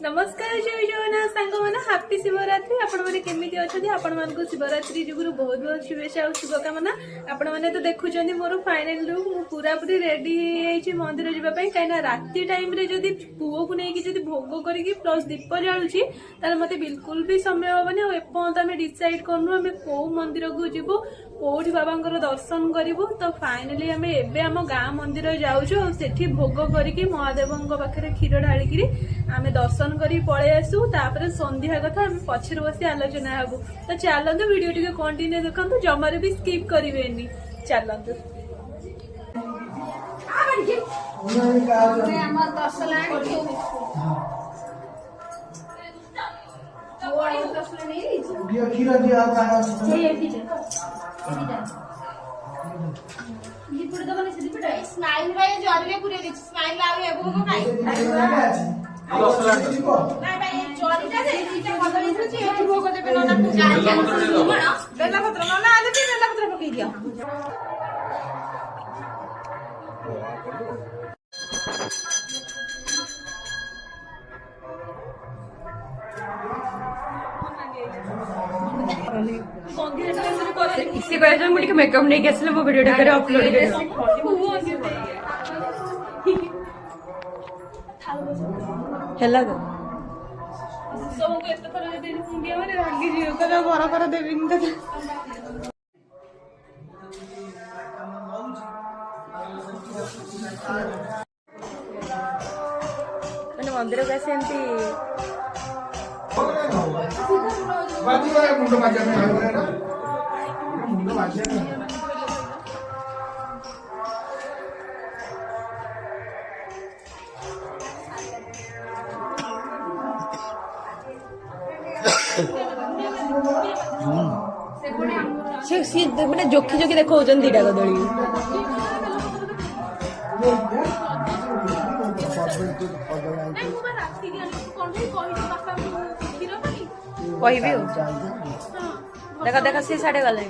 नमस्कार जय जगन्नाथ सांग मैंने हापी शिवरात्रि आपण मैंने केमी अच्छा आपण मान शिवरात्रि जुगुरु बहुत बहुत शुभेच्छा और शुभकामना। आपण मैंने तो देखुं मोर फाइनल लुक मु पूरा पूरी रेडी मंदिर जावाई कहीं राति टाइम रे जदि पुओ को लेकिन भोग करके प्लस दीप जाऊँगी मत बिल्कुल भी समय हेनी और एपर्त आम डिसाइड करनु आम कौ मंदिर को जीवु कौटी बाबा दर्शन करूँ। तो फाइनाली आम एवं आम गाँ मंदिर जाऊँ और सेठी भोग करके महादेव पाखे क्षीर ढालिकी आम दर्शन कर पलि आसू तापर संध्या कथा आम पछर बस आलोचना हबू। तो चलतु वीडियो टी कंटिन्यू देखु जमार भी स्किप करेनि चलतु। स्माइल भाई जरिए पूरे दिस स्माइल आउ एबो को काई नाही भाई जरिटा दे इटा बदली छै एठी भोग देबे ना बेला पत्र ना आले भी बेला पत्र पकई दियो। इसी वजह से मुझे मेकअप नहीं कैसे वो वीडियो करे अपलोड करे हेला तो सब को एत थरा दे इंडिया में रागी जी तो बरा बरा देबी तो मैंने मंदिर कैसे एमती मुंड बाजा में ना मुंड बाजा में से मैंने जोखी जोखी देखो दीटा कदली कह देखा देखा सी साढ़े गले